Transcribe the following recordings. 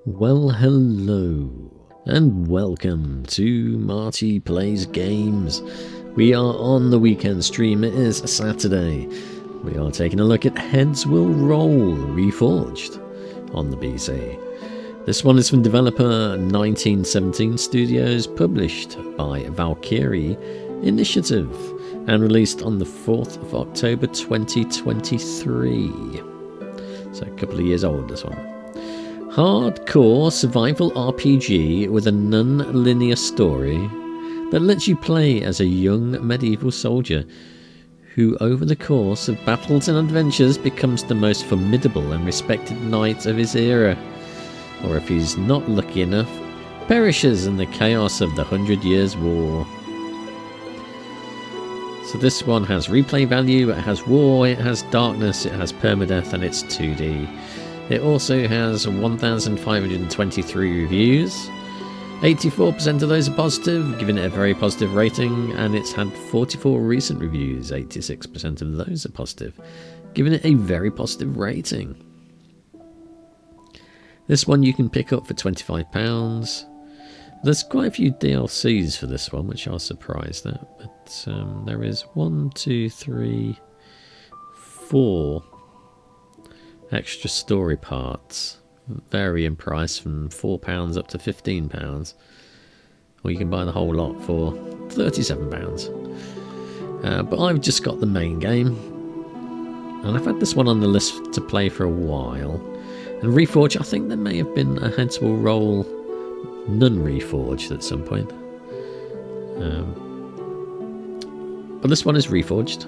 Well, hello, and welcome to Marty Plays Games. We are on the weekend stream. It is Saturday. We are taking a look at Heads Will Roll Reforged on the PC. This one is from developer 1917 Studios, published by Valkyrie Initiative, and released on the 4th of October 2023. So a couple of years old, this one. Hardcore survival RPG with a non-linear story that lets you play as a young medieval soldier who over the course of battles and adventures becomes the most formidable and respected knight of his era, or if he's not lucky enough, perishes in the chaos of the 100 Years' War. So this one has replay value, it has war, it has darkness, it has permadeath, and it's 2D. It also has 1,523 reviews. 84% of those are positive, giving it a very positive rating, and it's had 44 recent reviews. 86% of those are positive, giving it a very positive rating. This one you can pick up for £25. There's quite a few DLCs for this one, which I was surprised at, but there is 4 extra story parts, vary in price from £4 up to £15, or you can buy the whole lot for £37. But I've just got the main game, and I've had this one on the list to play for a while. And Reforged, I think there may have been a Heads Will Roll non-Reforged at some point, but this one is Reforged.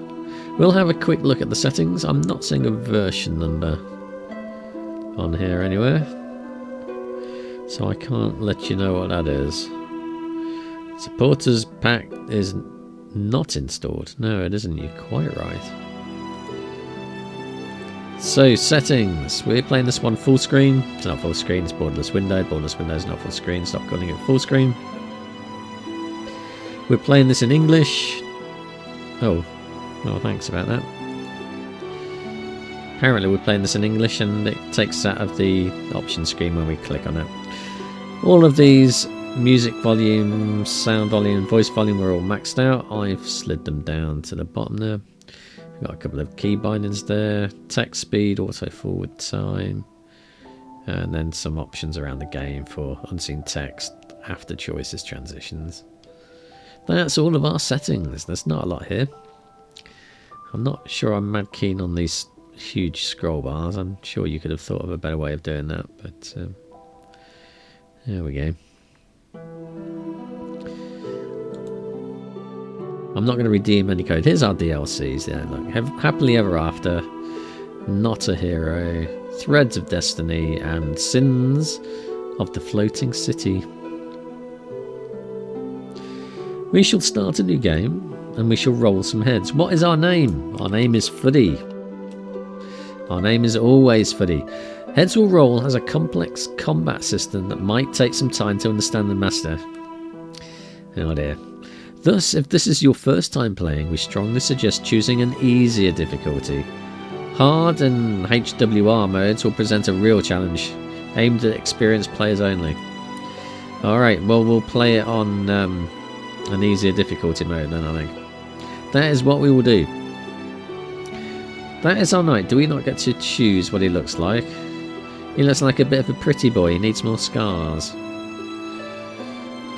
We'll have a quick look at the settings. I'm not seeing a version number on here anywhere, so I can't let you know what that is. Supporters pack is not installed. No, it isn't. You're quite right. So settings, we're playing this one full screen. It's not full screen, it's borderless window. Borderless window is not full screen. Stop calling it full screen. We're playing this in English. Oh, well, thanks about that. Apparently we're playing this in English, and it takes us out of the option screen when we click on it. All of these music volume, sound volume, voice volume are all maxed out. I've slid them down to the bottom there. We've got a couple of key bindings there, text speed, auto forward time, and then some options around the game for unseen text, after choices, transitions. That's all of our settings. There's not a lot here. I'm not sure I'm mad keen on these huge scroll bars. I'm sure you could have thought of a better way of doing that, but there we go. I'm not going to redeem any code. Here's our DLCs. Yeah, look, Happily Ever After, Not a Hero, Threads of Destiny, and Sins of the Floating City. We shall start a new game, and we shall roll some heads. What is our name? Our name is Fuddy. Our name is always Fuddy. Heads Will Roll has a complex combat system that might take some time to understand and master. Oh dear. Thus, if this is your first time playing, we strongly suggest choosing an easier difficulty. Hard and HWR modes will present a real challenge, aimed at experienced players only. Alright, well, we'll play it on an easier difficulty mode then, I think. That is what we will do. That is our knight. Do we not get to choose what he looks like? He looks like a bit of a pretty boy. He needs more scars.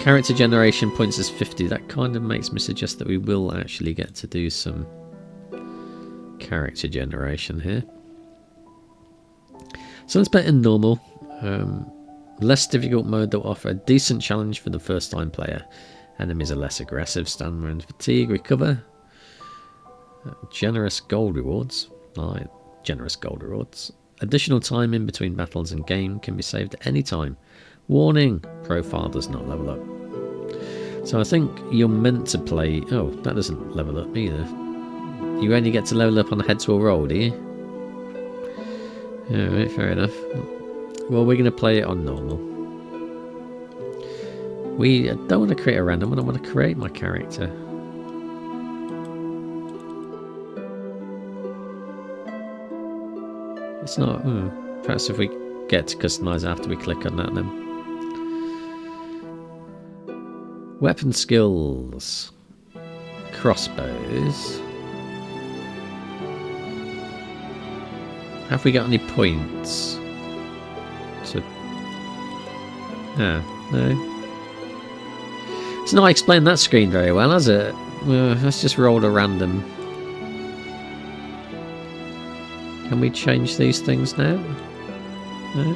Character generation points is 50. That kind of makes me suggest that we will actually get to do some character generation here. So let's play it in normal. Less difficult mode that will offer a decent challenge for the first time player. Enemies are less aggressive. Stamina and fatigue recover. Generous gold rewards. Right, generous gold rewards. Additional time in between battles and game can be saved at any time. Warning, profile does not level up. So I think you're meant to play... Oh, that doesn't level up either. You only get to level up on Heads Will Roll, do you? Alright, fair enough. Well, we're going to play it on normal. We don't want to create a random one, I want to create my character. It's not... Perhaps if we get to customize after we click on that then. Weapon skills. Crossbows. Have we got any points? No. It's not explained that screen very well, has it? Let's just roll a random. Can we change these things now? No?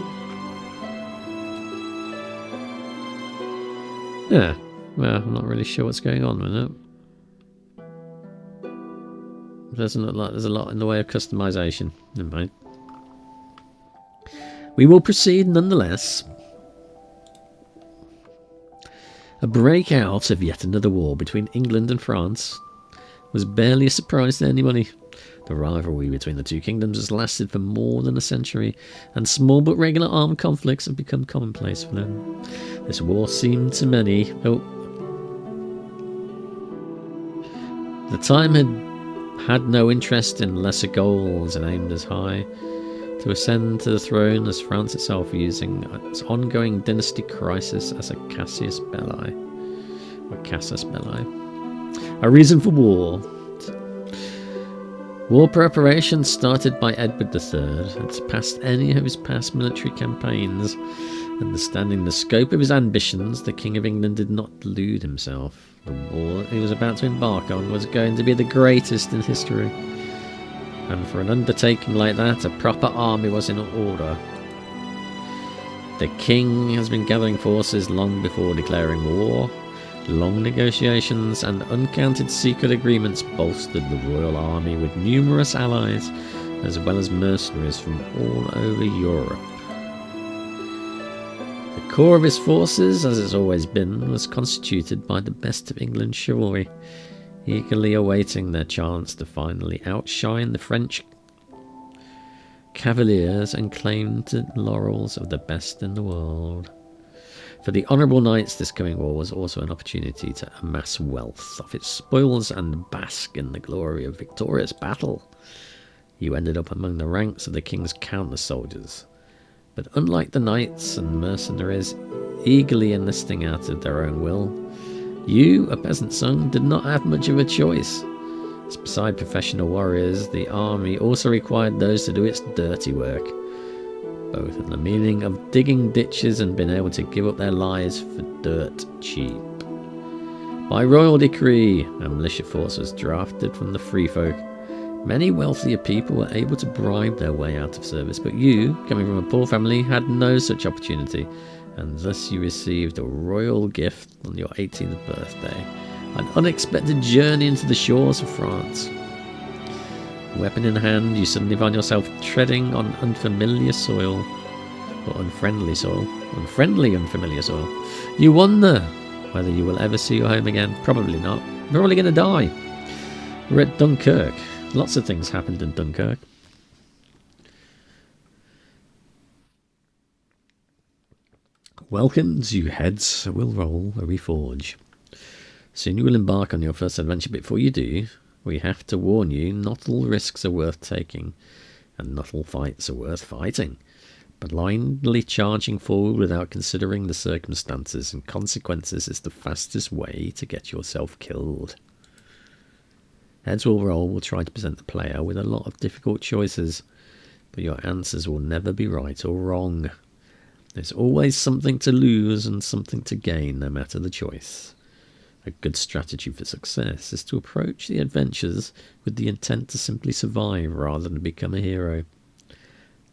Yeah. Well, I'm not really sure what's going on with it. Doesn't look like there's a lot in the way of customization. Never mind. We will proceed nonetheless. A breakout of yet another war between England and France was barely a surprise to anybody. The rivalry between the two kingdoms has lasted for more than a century, and small but regular armed conflicts have become commonplace for them. This war seemed to many... The time had no interest in lesser goals and aimed as high to ascend to the throne as France itself, using its ongoing dynasty crisis as a casus belli. A reason for war. War preparations started by Edward III had surpassed any of his past military campaigns. Understanding the scope of his ambitions, the King of England did not delude himself. The war he was about to embark on was going to be the greatest in history. And for an undertaking like that, a proper army was in order. The king has been gathering forces long before declaring war. Long negotiations and uncounted secret agreements bolstered the royal army with numerous allies, as well as mercenaries from all over Europe. The core of his forces, as it's always been, was constituted by the best of England's chivalry, eagerly awaiting their chance to finally outshine the French cavaliers and claim the laurels of the best in the world. For the honourable knights, this coming war was also an opportunity to amass wealth of its spoils and bask in the glory of victorious battle. You ended up among the ranks of the king's countless soldiers. But unlike the knights and mercenaries eagerly enlisting out of their own will, you, a peasant son, did not have much of a choice. As beside professional warriors, the army also required those to do its dirty work, both in the meaning of digging ditches and being able to give up their lives for dirt cheap. By royal decree, a militia force was drafted from the free folk. Many wealthier people were able to bribe their way out of service, but you, coming from a poor family, had no such opportunity, and thus you received a royal gift on your 18th birthday, an unexpected journey into the shores of France. Weapon in hand, you suddenly find yourself treading on unfamiliar soil, or unfriendly soil, unfamiliar soil. You wonder whether you will ever see your home again. Probably not. You're probably going to die. We're at Dunkirk. Lots of things happened in Dunkirk. Welcome to Heads Will Roll a Reforge. Soon you will embark on your first adventure. Before you do, we have to warn you, not all risks are worth taking, and not all fights are worth fighting. Blindly charging forward without considering the circumstances and consequences is the fastest way to get yourself killed. Heads Will Roll will try to present the player with a lot of difficult choices, but your answers will never be right or wrong. There's always something to lose and something to gain, no matter the choice. A good strategy for success is to approach the adventures with the intent to simply survive rather than become a hero.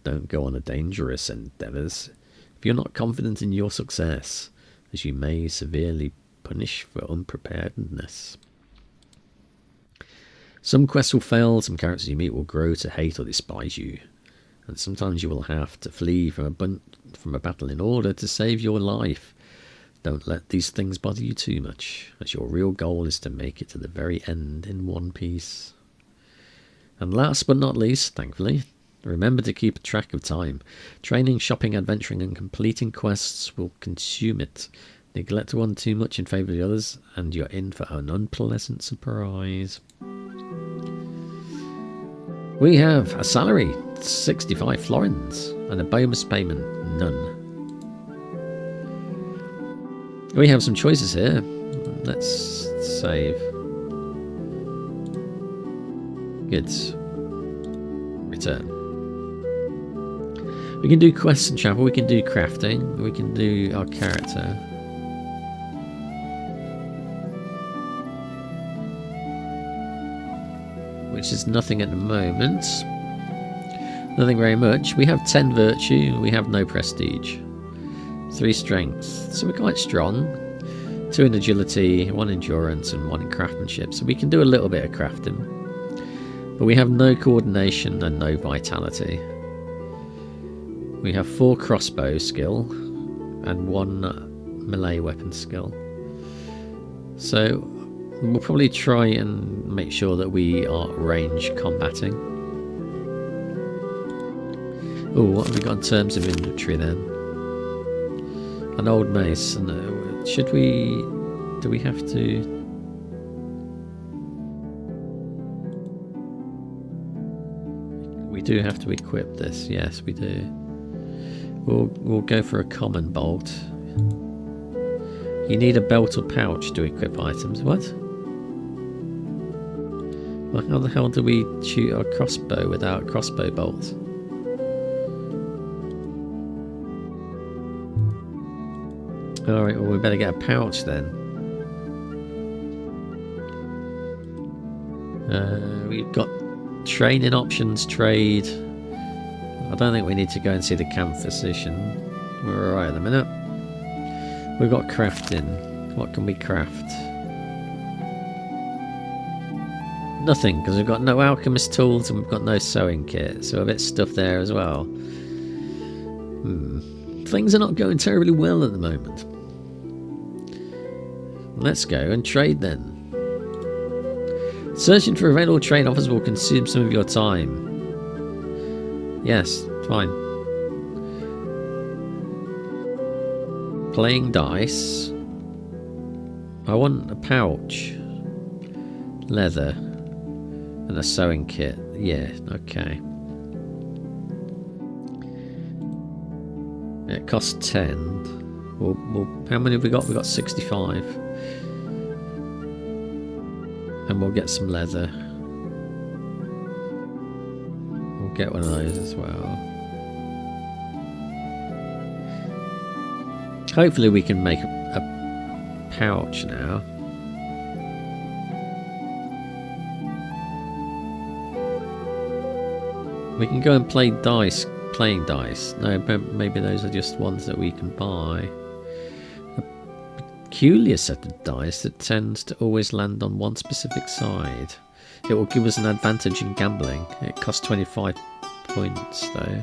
Don't go on a dangerous endeavours if you're not confident in your success, as you may severely punish for unpreparedness. Some quests will fail, some characters you meet will grow to hate or despise you, and sometimes you will have to flee from a battle in order to save your life. Don't let these things bother you too much, as your real goal is to make it to the very end in one piece. And last but not least, thankfully, remember to keep track of time. Training, shopping, adventuring and completing quests will consume it. Neglect one too much in favour of the others, and you're in for an unpleasant surprise. We have a salary, 65 florins. And a bonus payment, none. We have some choices here. Let's save. Good. Return. We can do quests and travel, we can do crafting, we can do our character. Which is nothing at the moment. Nothing very much. We have 10 virtue, we have no prestige. 3 strength, so we're quite strong. 2 in agility, 1 endurance and 1 in craftsmanship. So we can do a little bit of crafting. But we have no coordination and no vitality. We have 4 crossbow skill and 1 melee weapon skill. So we'll probably try and make sure that we are range combating. Oh, what have we got in terms of inventory then? An old mace. And should we... do we have to... we do have to equip this, yes we do. We'll go for a common bolt. You need a belt or pouch to equip items. What? Well, how the hell do we shoot our crossbow without crossbow bolts? Alright, well we better get a pouch then. We've got training options, trade. I don't think we need to go and see the camp physician. We're alright at the minute. We've got crafting. What can we craft? Nothing, because we've got no alchemist tools and we've got no sewing kit. So a bit stuff there as well. Things are not going terribly well at the moment. Let's go and trade then. Searching for available trade offers will consume some of your time. Yes, fine. Playing dice. I want a pouch. Leather. And a sewing kit. Yeah, okay. It costs 10. Well, how many have we got? We've got 65. And we'll get some leather. We'll get one of those as well. Hopefully we can make a pouch now. We can go and play dice, playing dice. No, maybe those are just ones that we can buy. A peculiar set of dice that tends to always land on one specific side. It will give us an advantage in gambling. It costs 25 points though.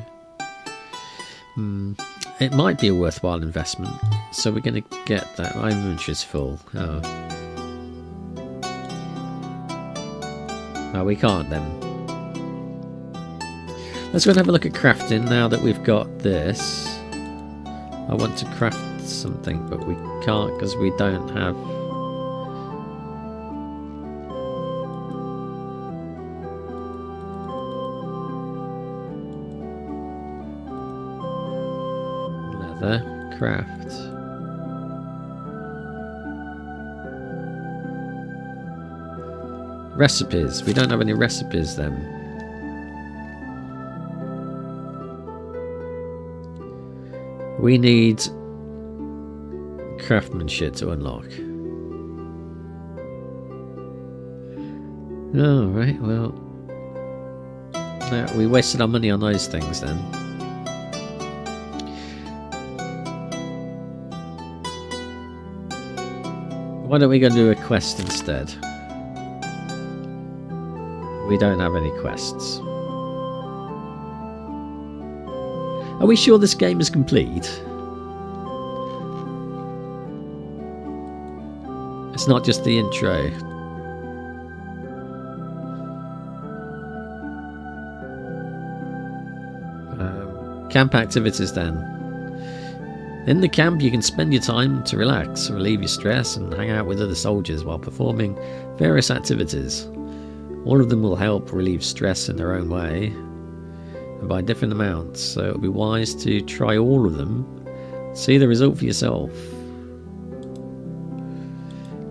It might be a worthwhile investment, so we're going to get that. My inventory's full. Oh, we can't then. Let's go and have a look at crafting now that we've got this. I want to craft something, but we can't because we don't have... leather, craft. Recipes. We don't have any recipes then. We need craftsmanship to unlock. Alright, well... we wasted our money on those things then. Why don't we go do a quest instead? We don't have any quests. Are we sure this game is complete? It's not just the intro. Camp activities then. In the camp you can spend your time to relax, relieve your stress and hang out with other soldiers while performing various activities. All of them will help relieve stress in their own way. and by different amounts, so it would be wise to try all of them. See the result for yourself.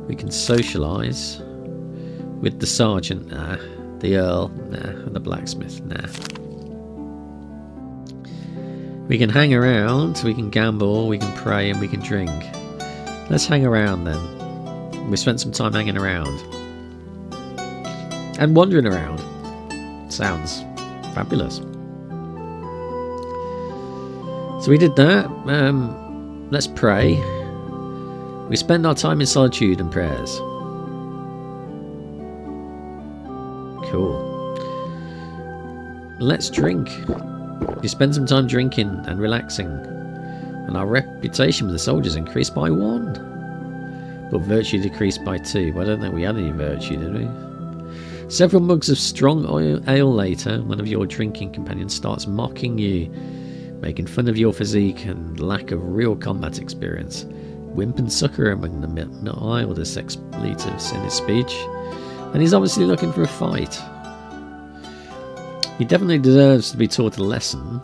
We can socialise with the sergeant, nah. The earl, nah. And the blacksmith, nah. We can hang around, we can gamble, we can pray, and we can drink. Let's hang around then. We spent some time hanging around. And wandering around. Sounds fabulous. So we did that. Let's pray. We spend our time in solitude and prayers. Cool. Let's drink. We spend some time drinking and relaxing. And our reputation with the soldiers increased by 1. But virtue decreased by 2. Well, I don't think we had any virtue, did we? Several mugs of strong ale later, one of your drinking companions starts mocking you, making fun of your physique and lack of real combat experience. Wimp and sucker among the mildest expletives in his speech, and he's obviously looking for a fight. He definitely deserves to be taught a lesson,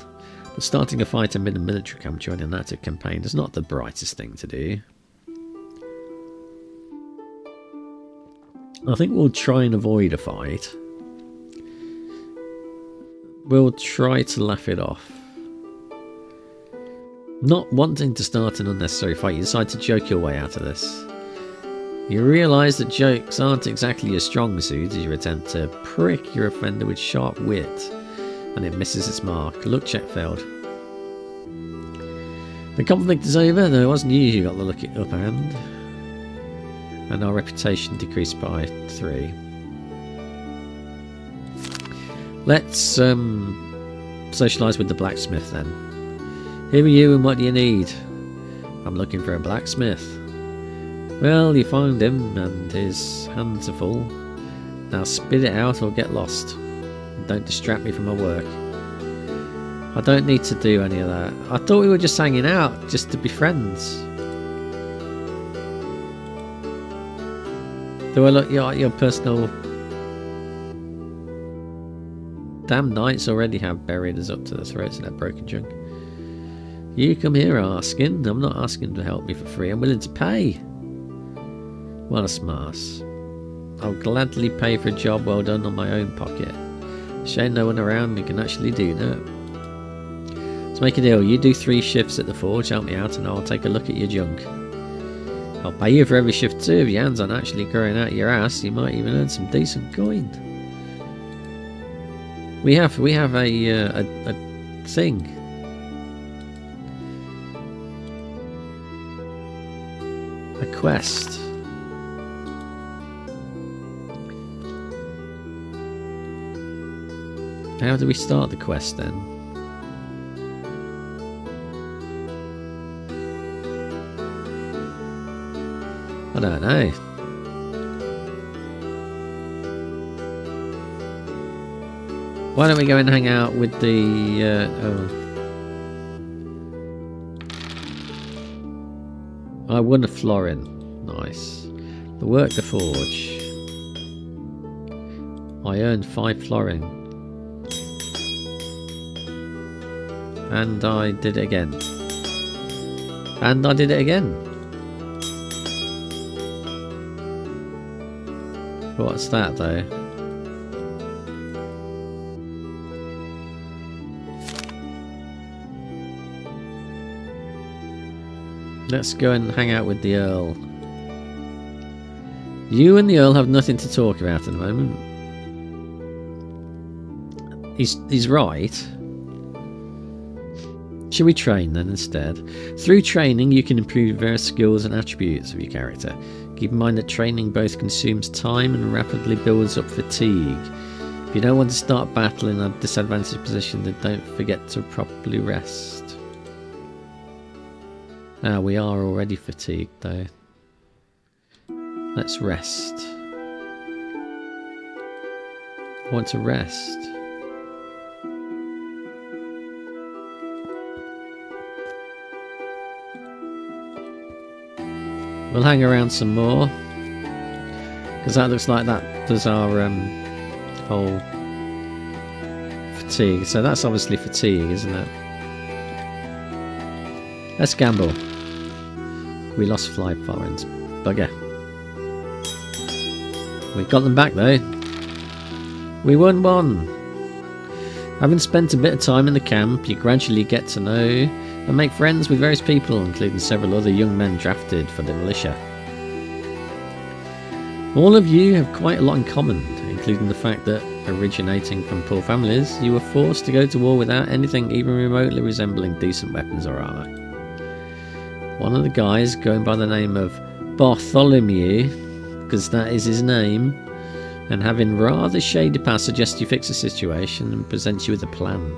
but starting a fight amid a military camp during an active campaign is not the brightest thing to do. I think we'll try and avoid a fight. We'll try to laugh it off. Not wanting to start an unnecessary fight, you decide to joke your way out of this. You realise that jokes aren't exactly your strong suit as you attempt to prick your offender with sharp wit, and it misses its mark. Look check failed. The conflict is over, though it wasn't you who got the upper hand. And our reputation decreased by 3. Let's socialise with the blacksmith then. Who are you and what do you need? I'm looking for a blacksmith. Well, you find him and his hands are full. Now spit it out or get lost. Don't distract me from my work. I don't need to do any of that. I thought we were just hanging out, just to be friends. Do I look your personal... Damn knights already have buried us up to the throats in that broken junk. You come here asking. I'm not asking to help me for free. I'm willing to pay. What a smarts. I'll gladly pay for a job well done on my own pocket. Shame no one around me can actually do that. Let's make a deal. You do 3 shifts at the forge, help me out, and I'll take a look at your junk. I'll pay you for every shift too. If your hands aren't actually growing out your ass, you might even earn some decent coin. We have a thing. A quest. How do we start the quest then? I don't know. Why don't we go and hang out with the... I won a florin. Nice. The work the forge. I earned 5 florin. And I did it again. And I did it again. What's that though? Let's go and hang out with the Earl. You and the Earl have nothing to talk about at the moment. He's right. Should we train then instead? Through training you can improve various skills and attributes of your character. Keep in mind that training both consumes time and rapidly builds up fatigue. If you don't want to start battle in a disadvantaged position, then don't forget to properly rest. We are already fatigued though. Let's rest. I want to rest. We'll hang around some more, because that looks like that does our whole fatigue. So that's obviously fatigue, isn't it? Let's gamble. We lost 5 forints. Bugger. We got them back though. We won 1. Having spent a bit of time in the camp, you gradually get to know and make friends with various people, including several other young men drafted for the militia. All of you have quite a lot in common, including the fact that, originating from poor families, you were forced to go to war without anything even remotely resembling decent weapons or armour. One of the guys, going by the name of Bartholomew, because that is his name, and having rather shady past, suggests you fix the situation and presents you with a plan.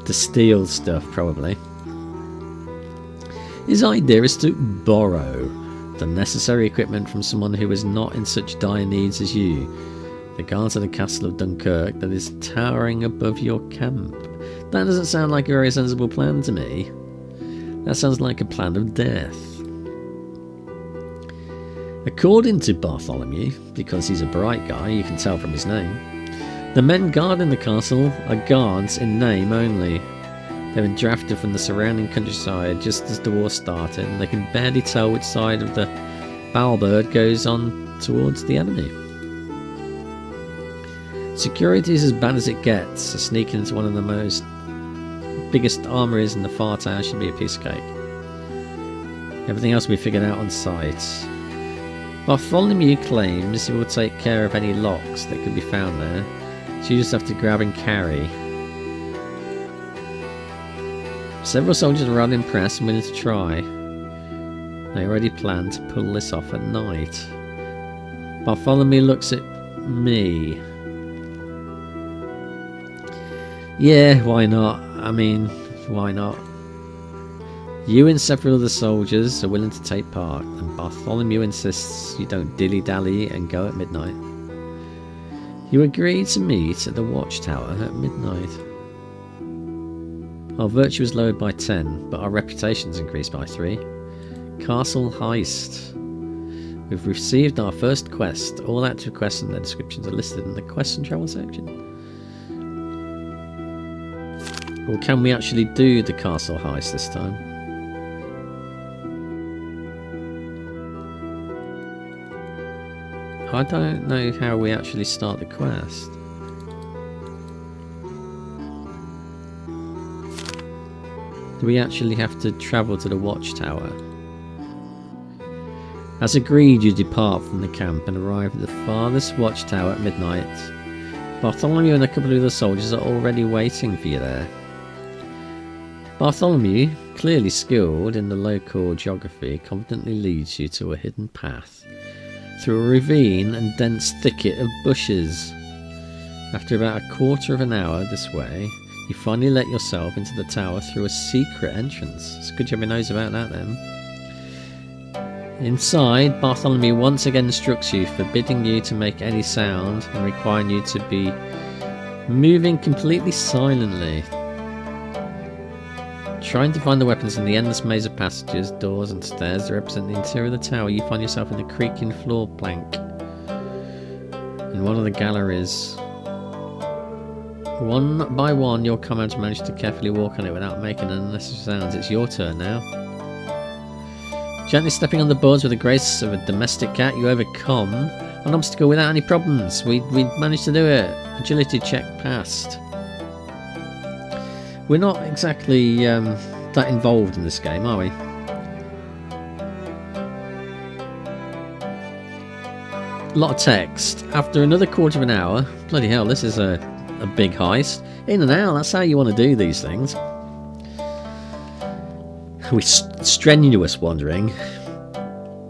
To steal stuff, probably. His idea is to borrow the necessary equipment from someone who is not in such dire needs as you. The guards of the castle of Dunkirk that is towering above your camp. That doesn't sound like a very sensible plan to me. That sounds like a plan of death. According to Bartholomew, because he's a bright guy, you can tell from his name, the men guarding the castle are guards in name only. They were drafted from the surrounding countryside just as the war started, and they can barely tell which side of the halberd goes on towards the enemy. Security is as bad as it gets, so sneaking into one of the biggest armories in the far town should be a piece of cake. Everything else will be figured out on site. Bartholomew claims he will take care of any locks that could be found there, so you just have to grab and carry. Several soldiers are rather impressed and willing to try. They already plan to pull this off at night. Bartholomew looks at me. Yeah, why not? I mean, why not? You and several other soldiers are willing to take part, and Bartholomew insists you don't dilly-dally and go at midnight. You agree to meet at the watchtower at midnight. Our virtue is lowered by 10, but our reputation's increased by 3. Castle Heist. We've received our first quest. All active quests and their descriptions are listed in the quest and travel section. Or can we actually do the castle heist this time? I don't know how we actually start the quest. Do we actually have to travel to the watchtower? As agreed, you depart from the camp and arrive at the farthest watchtower at midnight. Bartholomew and a couple of other soldiers are already waiting for you there. Bartholomew, clearly skilled in the local geography, confidently leads you to a hidden path through a ravine and dense thicket of bushes. After about a quarter of an hour this way, you finally let yourself into the tower through a secret entrance. It's a good job he knows about that then. Inside, Bartholomew once again instructs you, forbidding you to make any sound and requiring you to be moving completely silently. Trying to find the weapons in the endless maze of passages, doors and stairs that represent the interior of the tower, you find yourself in a creaking floor plank in one of the galleries. One by one, your comrades manage to carefully walk on it without making unnecessary sounds. It's your turn now. Gently stepping on the boards with the grace of a domestic cat, you overcome an obstacle without any problems. We managed to do it. Agility check passed. We're not exactly that involved in this game, are we? A lot of text. After another quarter of an hour, bloody hell, this is a big heist. In and out, that's how you want to do these things. With strenuous wandering,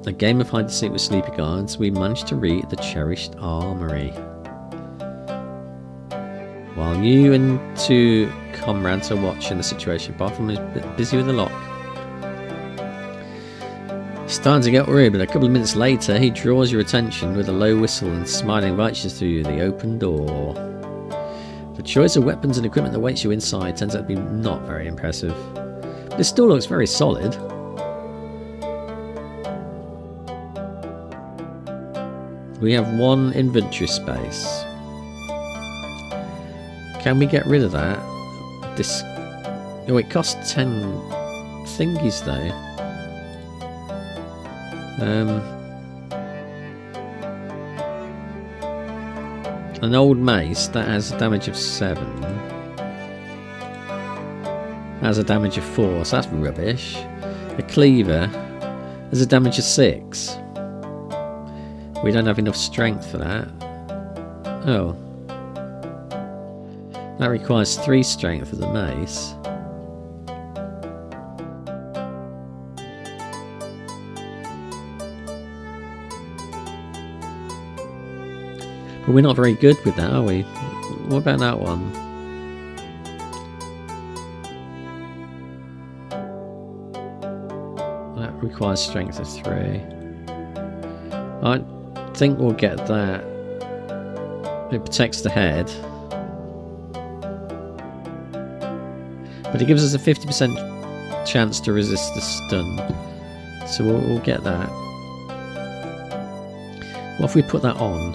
a game of hide and seek with sleepy guards, we managed to reach the cherished armory. While you and 2 comrades are watching the situation, Bartholomew is busy with the lock. It's starting to get worried, but a couple of minutes later, he draws your attention with a low whistle and smiling invites you through the open door. The choice of weapons and equipment that waits you inside turns out to be not very impressive. But it still looks very solid. We have 1 inventory space. Can we get rid of that? This... Oh, it costs 10 thingies though. An old mace that has a damage of 7. Has a damage of 4, so that's rubbish. A cleaver has a damage of 6. We don't have enough strength for that. Oh. That requires 3 strength for the mace. But we're not very good with that, are we? What about that one? That requires strength of 3. I think we'll get that. It protects the head. But it gives us a 50% chance to resist the stun. So we'll get that. What if we put that on?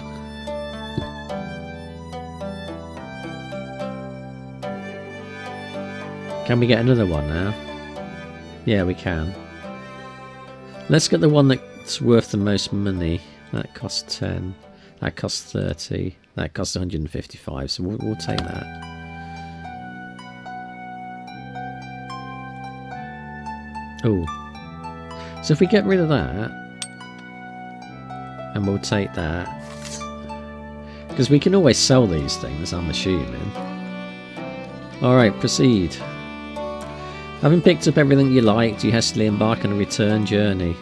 Can we get another one now? Yeah, we can. Let's get the one that's worth the most money. That costs 10. That costs 30. That costs 155. So we'll take that. Oh. So if we get rid of that, and we'll take that, because we can always sell these things, I'm assuming. Alright, proceed. Having picked up everything you liked, you hastily embark on a return journey.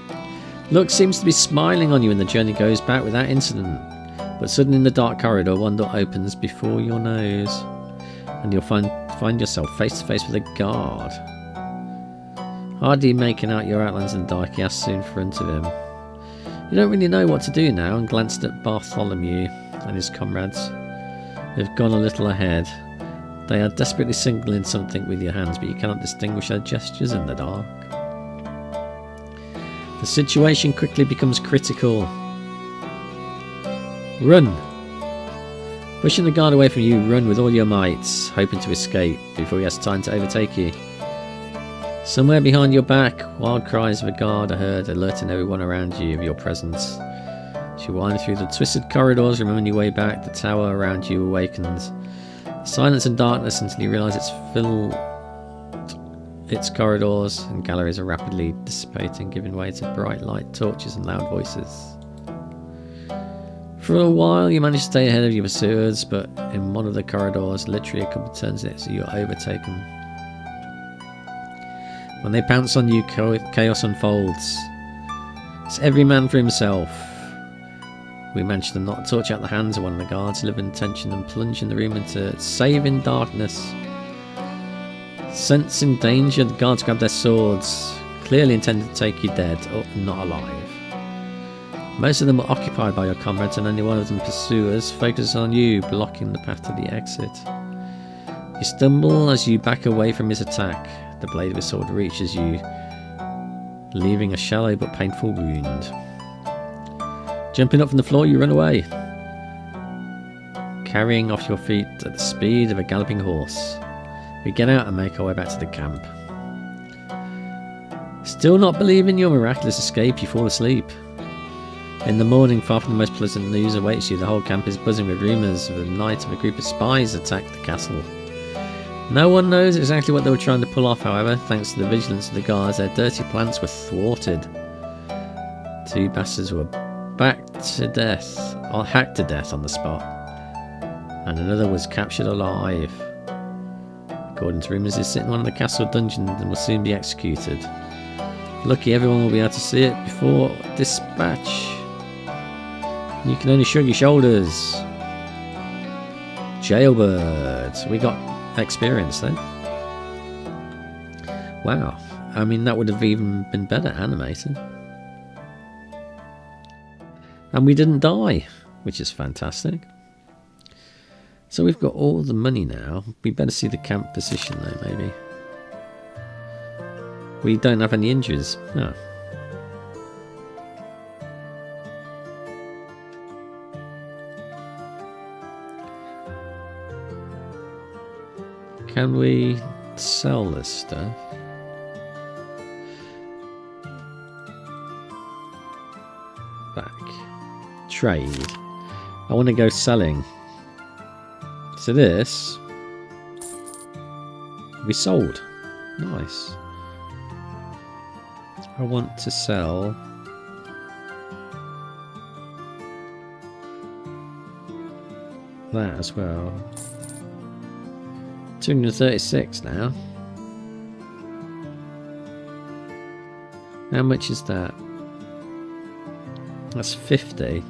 Luck seems to be smiling on you and the journey goes back without incident. But suddenly in the dark corridor, one door opens before your nose. And you'll find yourself face to face with a guard. Hardly making out your outlines in the dark, he asks in front of him. You don't really know what to do now, and glanced at Bartholomew and his comrades, who've gone a little ahead. They are desperately signaling something with your hands, but you cannot distinguish their gestures in the dark. The situation quickly becomes critical. Run! Pushing the guard away from you, run with all your might, hoping to escape before he has time to overtake you. Somewhere behind your back, wild cries of a guard are heard, alerting everyone around you of your presence. As you wind through the twisted corridors, remembering your way back, the tower around you awakens. Silence and darkness until you realise it's filled. Its corridors and galleries are rapidly dissipating, giving way to bright light, torches and loud voices. For a while you manage to stay ahead of your pursuers, but in one of the corridors, literally a couple of turns in it, so you're overtaken. When they pounce on you, chaos unfolds. It's every man for himself. We managed to knock a torch out the hands of one of the guards, living tension and plunging the room into saving darkness. Sensing danger, the guards grab their swords, clearly intended to take you dead or not alive. Most of them were occupied by your comrades, and only one of them, pursuers, focuses on you, blocking the path to the exit. You stumble as you back away from his attack. The blade of his sword reaches you, leaving a shallow but painful wound. Jumping up from the floor, you run away, carrying off your feet at the speed of a galloping horse. We get out and make our way back to the camp. Still not believing your miraculous escape, you fall asleep. In the morning, far from the most pleasant news awaits you. The whole camp is buzzing with rumours of a night of a group of spies attacked the castle. No one knows exactly what they were trying to pull off, however. Thanks to the vigilance of the guards, their dirty plans were thwarted. 2 bastards were hacked to death on the spot, and another was captured alive. According to rumours, he's sitting in one of the castle dungeons and will soon be executed. Lucky everyone will be able to see it before dispatch. You can only shrug your shoulders. Jailbird. We got experience then. Wow. I mean, that would have even been better animated. And we didn't die, which is fantastic. So we've got all the money now. We better see the camp position though, maybe. We don't have any injuries. Oh. Can we sell this stuff? Back. Trade. I want to go selling. So this... we sold. Nice. I want to sell... that as well. 236 now. How much is that? That's 50.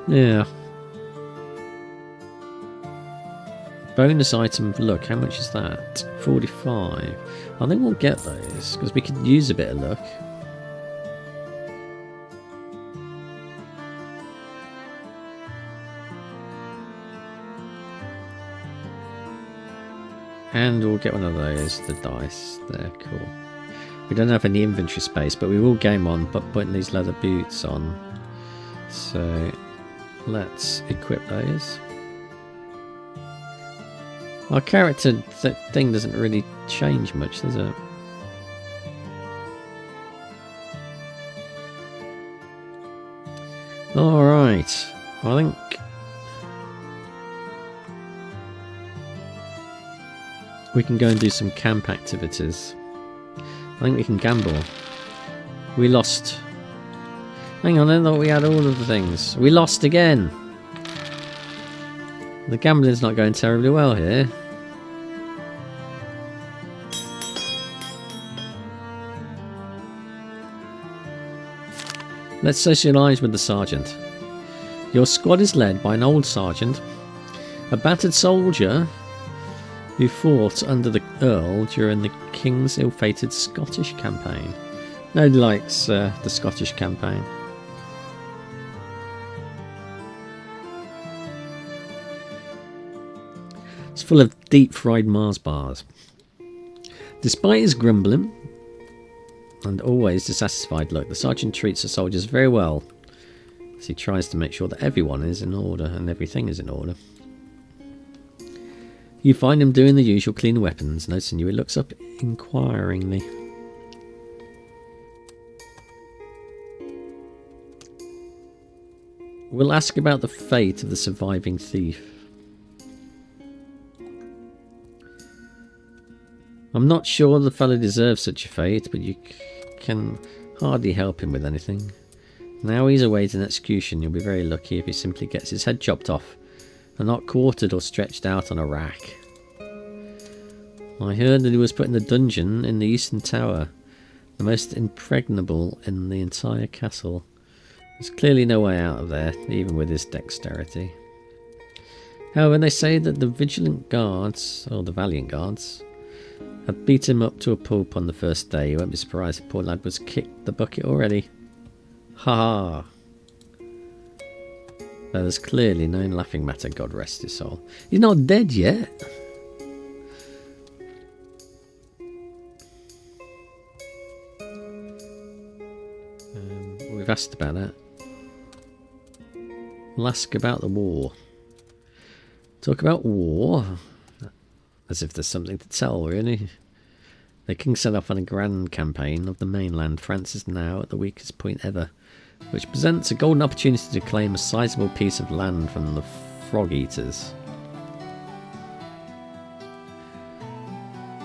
Yeah. Bonus item, look, how much is that? 45. I think we'll get those, because we could use a bit of luck. And we'll get one of those, the dice. They're cool. We don't have any inventory space, but we will game on but putting these leather boots on. So let's equip those. Our character thing doesn't really change much, does it? Alright, I think... we can go and do some camp activities. I think we can gamble. We lost. Hang on, I thought we had all of the things. We lost again! The gambling's not going terribly well here. Let's socialise with the sergeant. Your squad is led by an old sergeant, a battered soldier who fought under the Earl during the King's ill-fated Scottish campaign. Nobody likes the Scottish campaign. It's full of deep-fried Mars bars. Despite his grumbling and always dissatisfied look, the sergeant treats the soldiers very well as he tries to make sure that everyone is in order and everything is in order. You find him doing the usual clean weapons. Noticing you, he looks up inquiringly. We'll ask about the fate of the surviving thief. I'm not sure the fellow deserves such a fate, but you can hardly help him with anything. Now he's awaiting execution. You'll be very lucky if he simply gets his head chopped off and not quartered or stretched out on a rack. I heard that he was put in the dungeon in the Eastern Tower, the most impregnable in the entire castle. There's clearly no way out of there, even with his dexterity. However, they say that the vigilant guards, or the valiant guards, had beat him up to a pulp on the first day. You won't be surprised if the poor lad was kicked the bucket already. Ha ha! There's clearly no laughing matter, God rest his soul. He's not dead yet! We've asked about that. We'll ask about the war. Talk about war. As if there's something to tell, really. The king set off on a grand campaign of the mainland. France is now at the weakest point ever, which presents a golden opportunity to claim a sizable piece of land from the frog eaters.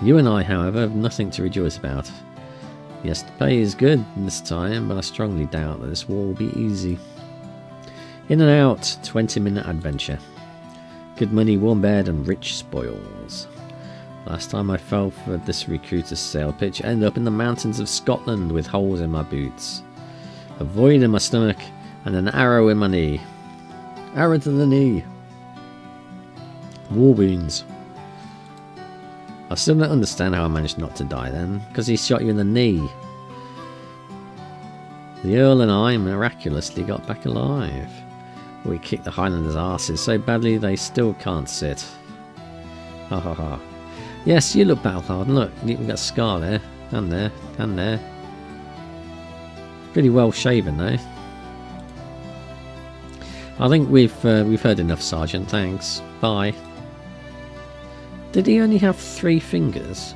You and I, however, have nothing to rejoice about. Yes, the pay is good this time, but I strongly doubt that this war will be easy. In and out, 20-minute adventure. Good money, warm bed, and rich spoils. Last time I fell for this recruiter's sale pitch, I ended up in the mountains of Scotland with holes in my boots, a void in my stomach, and an arrow in my knee. Arrow to the knee. War wounds. I still don't understand how I managed not to die then, because he shot you in the knee. The Earl and I miraculously got back alive. We kicked the Highlanders' asses so badly they still can't sit. Ha ha ha. Yes, you look battle hardened. Look, you've got a scar there, and there, and there. Pretty well shaven though. I think we've heard enough, Sergeant. Thanks. Bye. Did he only have 3 fingers?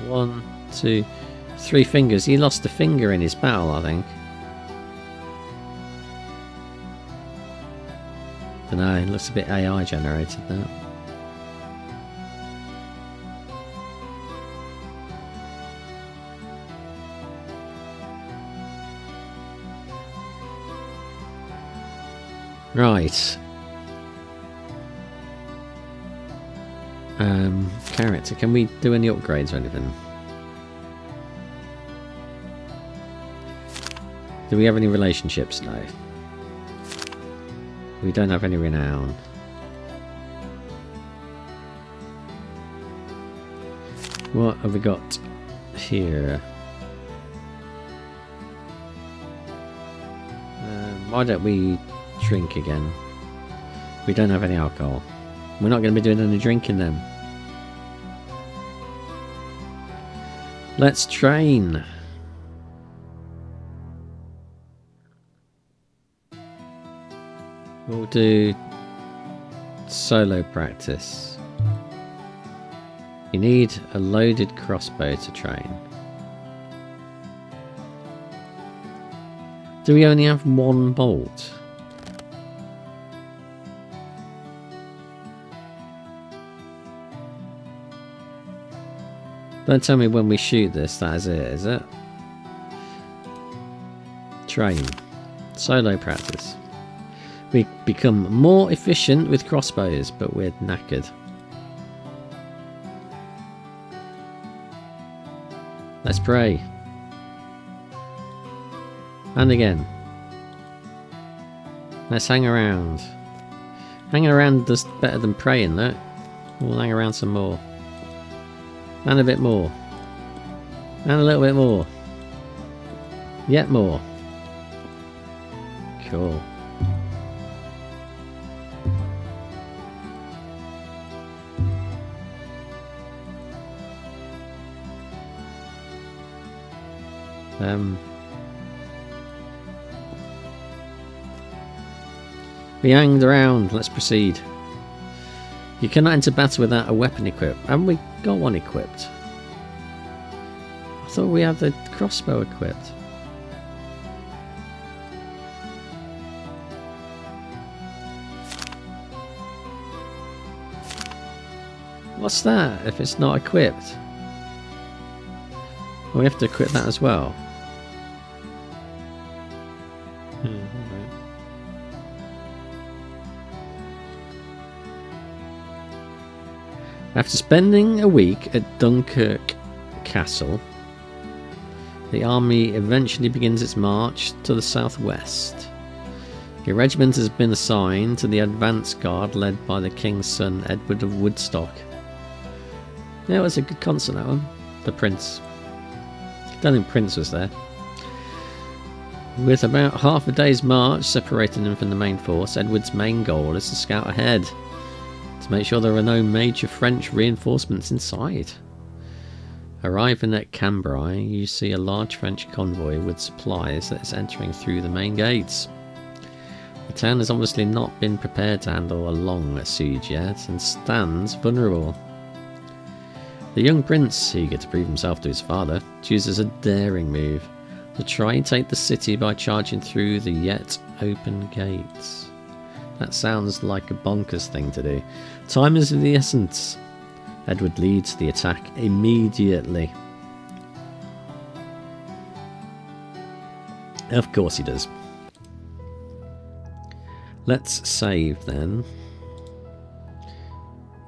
One, 2, 3 fingers. He lost a finger in his battle, I think. Dunno, it looks a bit AI generated now. Right. Character. Can we do any upgrades or anything? Do we have any relationships? No. We don't have any renown. What have we got here? Why don't we drink again? We don't have any alcohol. We're not going to be doing any drinking then. Let's train. We'll do solo practice. You need a loaded crossbow to train. Do we only have 1 bolt? Don't tell me when we shoot this, that is it, is it? Train. Solo practice. We become more efficient with crossbows, but we're knackered. Let's pray. And again. Let's hang around. Hanging around does better than praying, look. We'll hang around some more. And a bit more. And a little bit more. Yet more. Cool. We hanged around. Let's proceed. You cannot enter battle without a weapon equipped. Haven't we got one equipped? I thought we had the crossbow equipped. What's that if it's not equipped? Well, we have to equip that as well. After spending a week at Dunkirk Castle, the army eventually begins its march to the southwest. Your regiment has been assigned to the advance guard led by the King's son, Edward of Woodstock. Yeah, it was a good concert, that one. The Prince. I don't think Prince was there. With about half a day's march separating him from the main force, Edward's main goal is to scout ahead, to make sure there are no major French reinforcements in sight. Arriving at Cambrai, you see a large French convoy with supplies that is entering through the main gates. The town has obviously not been prepared to handle a long siege yet and stands vulnerable. The young prince, eager to prove himself to his father, chooses a daring move to try and take the city by charging through the yet open gates. That sounds like a bonkers thing to do. Time is of the essence. Edward leads the attack immediately. Of course he does. Let's save then.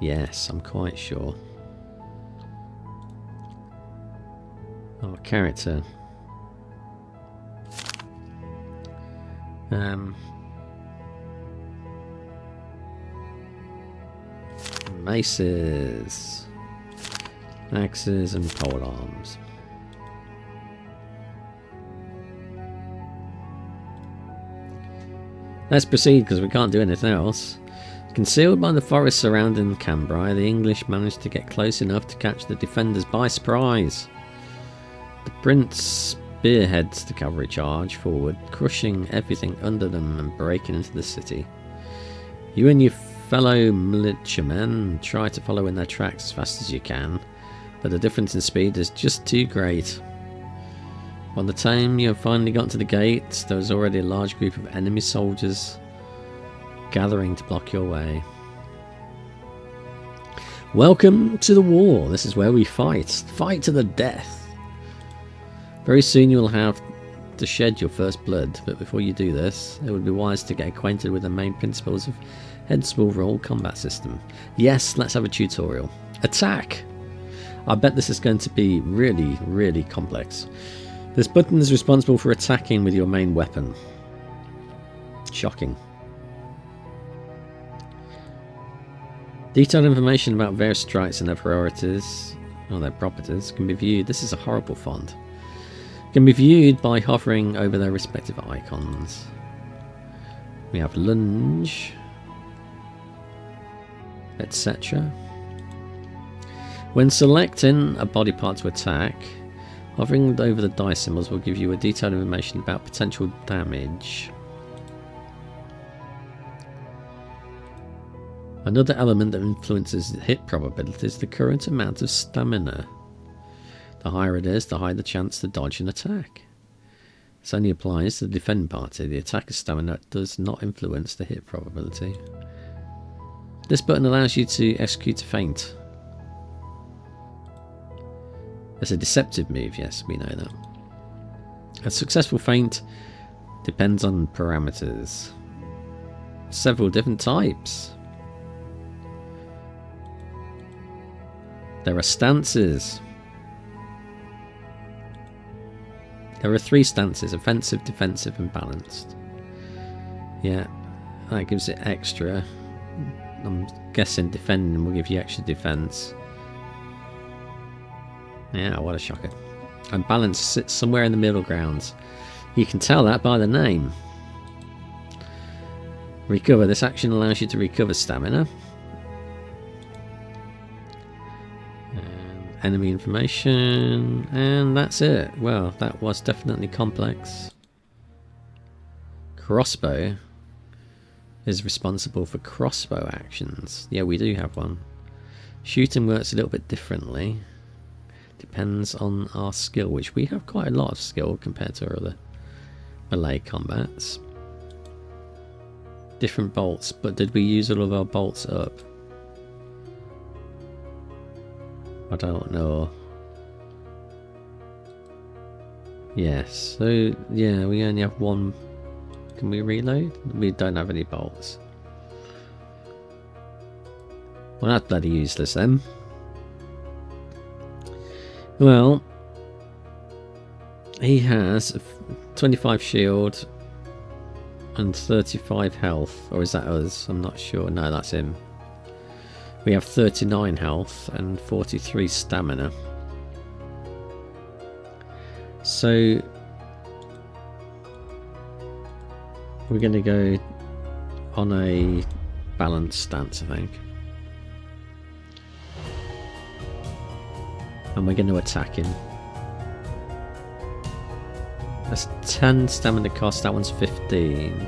Yes, I'm quite sure. Our character. Maces, axes and polearms. Let's proceed because we can't do anything else. Concealed by the forest surrounding Cambrai, the English managed to get close enough to catch the defenders by surprise. The prince spearheads the cavalry charge forward, crushing everything under them and breaking into the city. You and your fellow militiamen try to follow in their tracks as fast as you can, but the difference in speed is just too great. By the time you have finally got to the gate, there was already a large group of enemy soldiers gathering to block your way. Welcome to the war. This is where we fight. Fight to the death. Very soon you will have to shed your first blood, but before you do this, it would be wise to get acquainted with the main principles of Head's overall combat system. Yes, let's have a tutorial. Attack! I bet this is going to be really, really complex. This button is responsible for attacking with your main weapon. Shocking. Detailed information about various strikes and their priorities, or their properties, can be viewed. This is a horrible font. Can be viewed by hovering over their respective icons. We have lunge, etc. When selecting a body part to attack, hovering over the die symbols will give you a detailed information about potential damage. Another element that influences hit probability is the current amount of stamina. The higher it is, the higher the chance to dodge an attack. This only applies to the defending party. The attacker's stamina does not influence the hit probability. This button allows you to execute a feint. It's a deceptive move, yes, we know that. A successful feint depends on parameters. Several different types. There are stances. There are 3 stances: offensive, defensive and balanced. Yeah, that gives it extra. I'm guessing defending will give you extra defense. Yeah, what a shocker. And balance sits somewhere in the middle ground. You can tell that by the name. Recover. This action allows you to recover stamina. Enemy information, and that's it. Well, that was definitely complex. Crossbow is responsible for crossbow actions. Yeah, we do have one. Shooting works a little bit differently. Depends on our skill, which we have quite a lot of skill compared to our other melee combats. Different bolts, but did we use all of our bolts up? I don't know. Yes, so yeah, we only have one. Can we reload? We don't have any bolts. Well, that's bloody useless then. Well, he has 25 shield and 35 health, or is that us? I'm not sure. No, that's him. We have 39 health and 43 stamina. So we're going to go on a balanced stance, I think. And we're going to attack him. That's 10 stamina cost, that one's 15.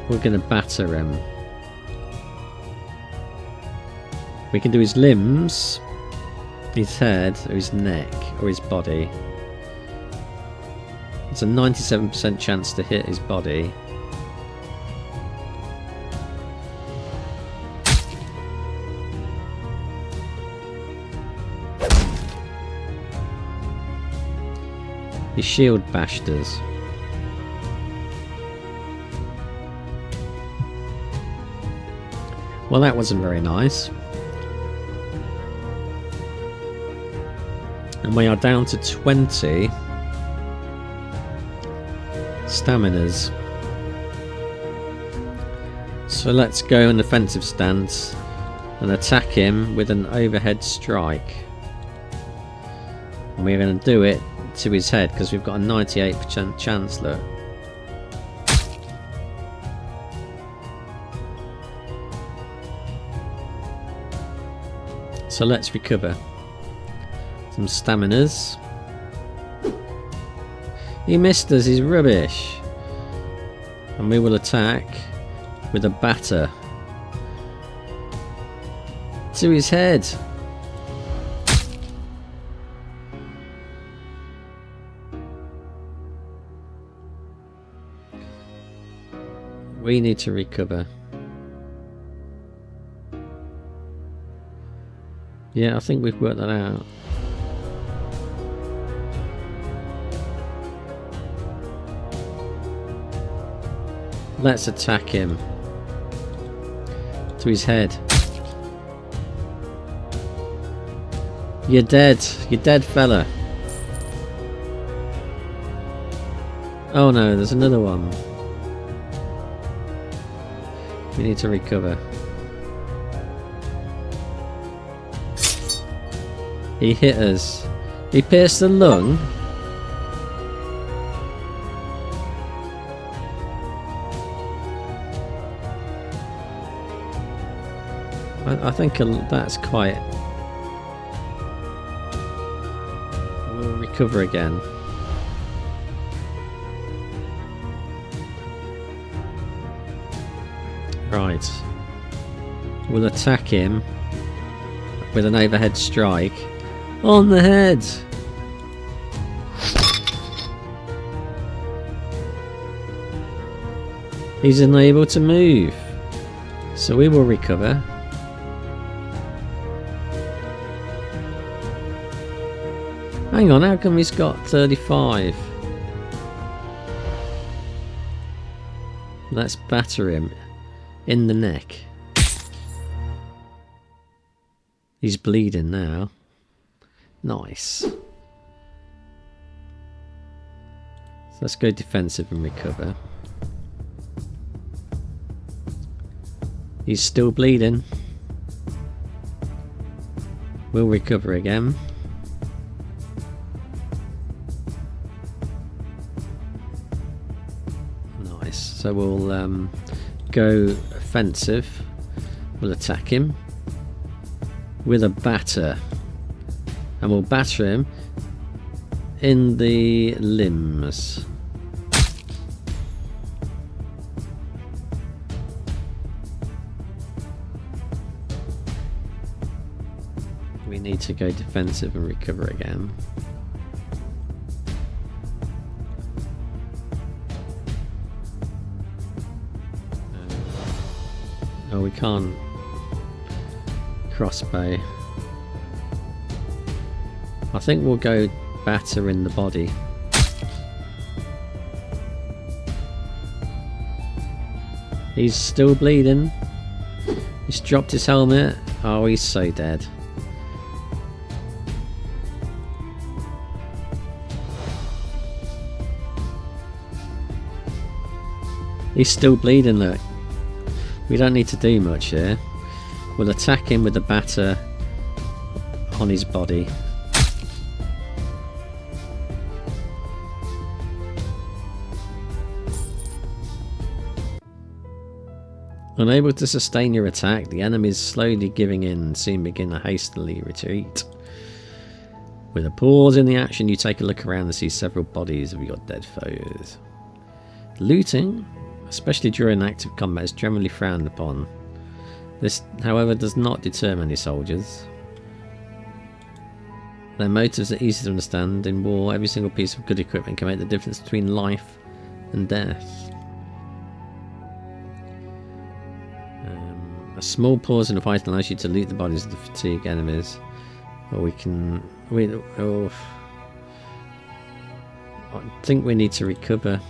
We're going to batter him. We can do his limbs, his head, or his neck, or his body. It's a 97% chance to hit his body. His shield bashed us. Well, that wasn't very nice. And we are down to 20 staminas. So let's go an offensive stance and attack him with an overhead strike. And we're going to do it to his head because we've got a 98% chance, look. So let's recover some staminas. He missed us, he's rubbish. And we will attack with a batter to his head. We need to recover. Yeah, I think we've worked that out. Let's attack him. To his head. You're dead. You're dead, fella. Oh no, there's another one. We need to recover. He hit us. He pierced the lung. I think that's quite... We'll recover again. Right. We'll attack him with an overhead strike on the head. He's unable to move. So we will recover. Hang on, how come he's got 35? Let's batter him in the neck. He's bleeding now. Nice. So let's go defensive and recover. He's still bleeding. We'll recover again. Nice. So we'll go offensive. We'll attack him with a batter. And we'll batter him in the limbs. We need to go defensive and recover again. Oh, we can't crossbow. I think we'll go batter in the body. He's still bleeding. He's dropped his helmet. Oh, he's so dead. He's still bleeding, look. We don't need to do much here. We'll attack him with the batter on his body. Unable to sustain your attack, the enemy is slowly giving in and soon begin a hastily retreat. With a pause in the action, you take a look around and see several bodies of your dead foes. Looting, especially during active combat, is generally frowned upon. This, however, does not deter many soldiers. Their motives are easy to understand. In war, every single piece of good equipment can make the difference between life and death. A small pause in the fight allows you to loot the bodies of the fatigued enemies. Or we can... I think we need to recover.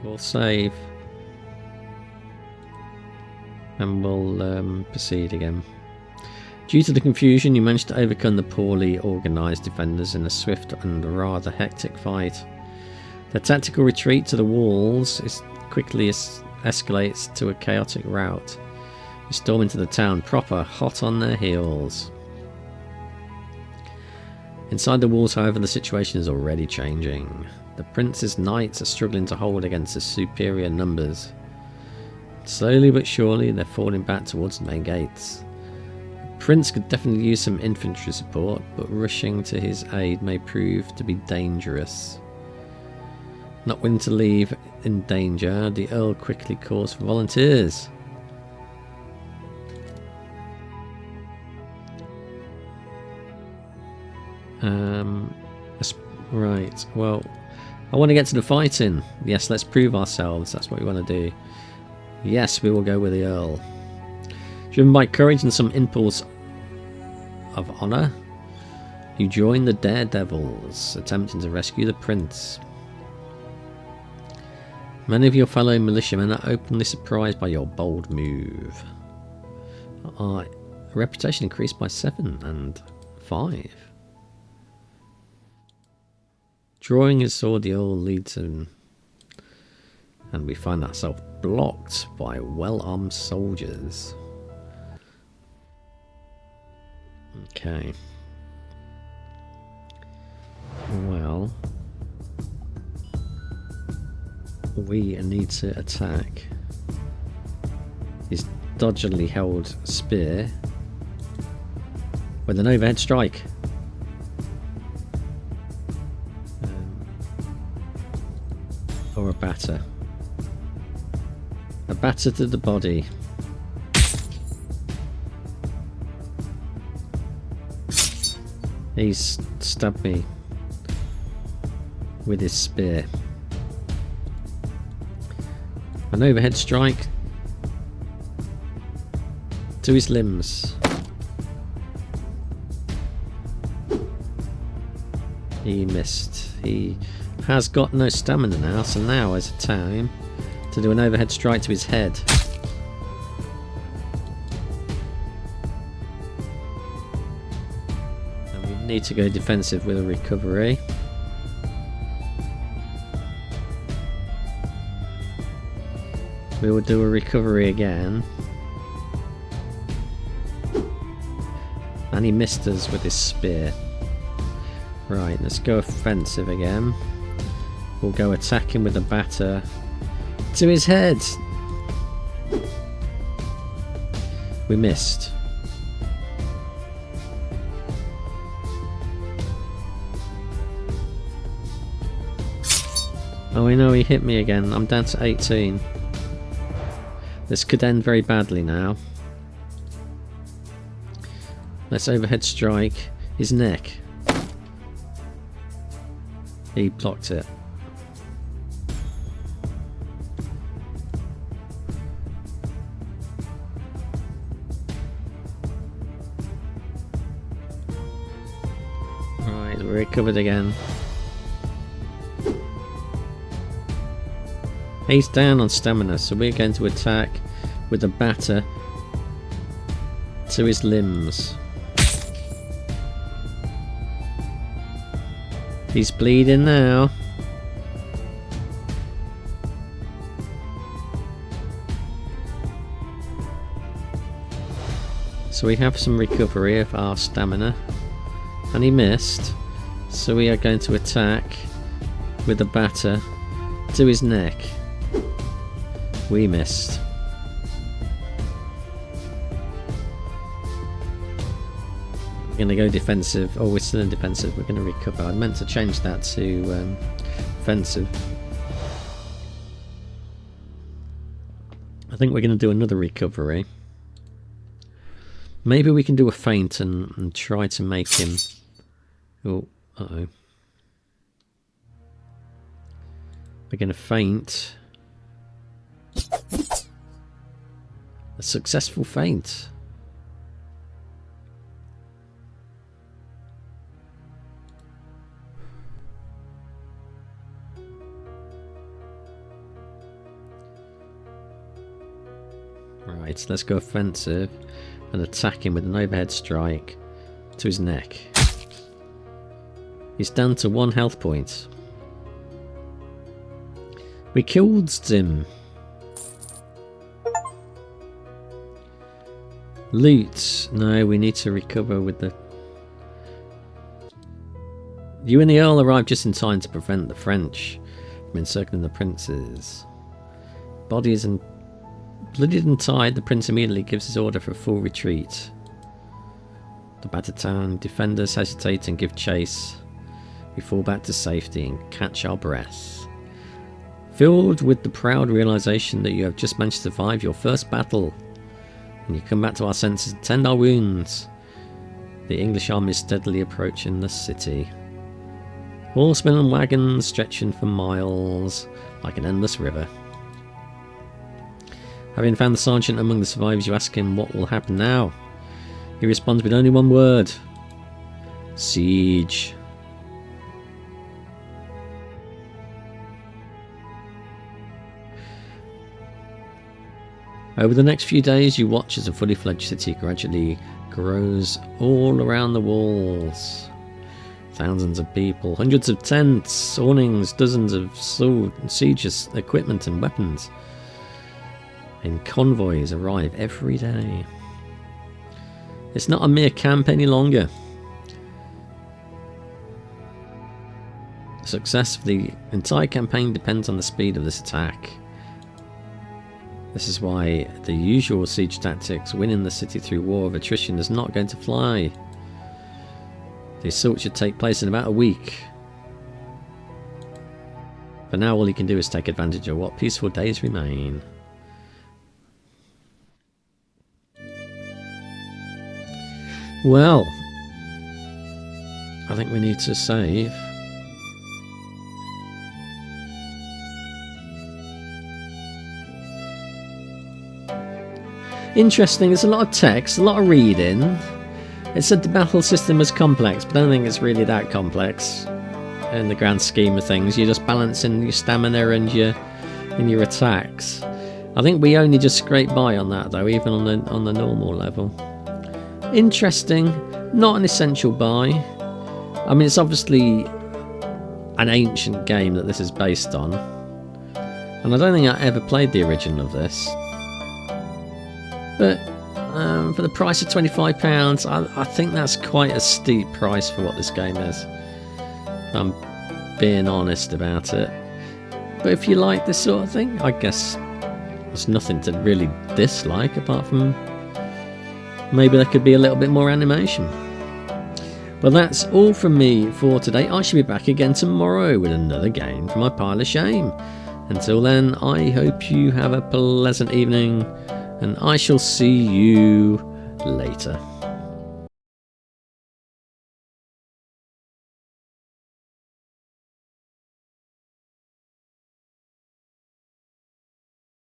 We'll save. And we'll proceed again. Due to the confusion, you managed to overcome the poorly organised defenders in a swift and rather hectic fight. The tactical retreat to the walls quickly escalates to a chaotic rout. You storm into the town proper, hot on their heels. Inside the walls, however, the situation is already changing. The prince's knights are struggling to hold against his superior numbers. Slowly but surely, they're falling back towards the main gates. The prince could definitely use some infantry support, but rushing to his aid may prove to be dangerous. Not willing to leave in danger, the Earl quickly calls for volunteers. Right, well, I want to get to the fighting. Yes, let's prove ourselves. That's what we want to do. Yes, we will go with the Earl. Driven by courage and some impulse of honour, you join the daredevils, attempting to rescue the prince. Many of your fellow militiamen are openly surprised by your bold move. Our reputation increased by 7 and 5. Drawing his sword, the Earl leads him, and we find ourselves blocked by well-armed soldiers. Okay. Well, we need to attack his dodgily held spear with an overhead strike. Or a batter. A batter to the body. He's stabbed me with his spear. An overhead strike to his limbs. He missed. He has got no stamina now, so now is a time to do an overhead strike to his head. And we need to go defensive with a recovery. We will do a recovery again. And he missed us with his spear. Right, let's go offensive again. We'll go attacking with the batter to his head. We missed. Oh, I know he hit me again. I'm down to 18. This could end very badly now. Let's overhead strike his neck. He blocked it. Right, we're recovered again. He's down on stamina, so we're going to attack with a batter to his limbs. He's bleeding now. So we have some recovery of our stamina. And he missed. So we are going to attack with the batter to his neck. We missed. We're going to go defensive. Oh, we're still in defensive. We're going to recover. I meant to change that to offensive. I think we're going to do another recovery. Maybe we can do a feint and try to make him... Oh, uh-oh. We're going to feint. A successful feint. Right, let's go offensive and attack him with an overhead strike to his neck. He's down to 1 health point. We killed him. Loot. No, we need to recover with the... You and the Earl arrive just in time to prevent the French from encircling the princes. Bodies and bloodied and tied, the prince immediately gives his order for a full retreat. The battered town defenders hesitate and give chase. We fall back to safety and catch our breath. Filled with the proud realization that you have just managed to survive your first battle, and you come back to our senses and tend our wounds, the English army is steadily approaching the city. Horsemen and wagons stretching for miles like an endless river. Having found the sergeant among the survivors, you ask him what will happen now. He responds with only one word: siege. Over the next few days, you watch as a fully fledged city gradually grows all around the walls. Thousands of people, hundreds of tents, awnings, dozens of siege equipment and weapons in convoys arrive every day. It's not a mere camp any longer. The success of the entire campaign depends on the speed of this attack. This is why the usual siege tactics, winning the city through war of attrition, is not going to fly. The assault should take place in about a week. For now, all you can do is take advantage of what peaceful days remain. Well, I think we need to save. Interesting, there's a lot of text, a lot of reading. It said the battle system was complex, but I don't think it's really that complex in the grand scheme of things. You're just balancing your stamina and your attacks. I think we only just scrape by on that though, even on the normal level. Interesting, not an essential buy. I mean, it's obviously an ancient game that this is based on, and I don't think I ever played the original of this. But for the price of £25, I think that's quite a steep price for what this game is. I'm being honest about it. But if you like this sort of thing, I guess there's nothing to really dislike apart from maybe there could be a little bit more animation. Well, that's all from me for today. I shall be back again tomorrow with another game for my pile of shame. Until then, I hope you have a pleasant evening, and I shall see you later.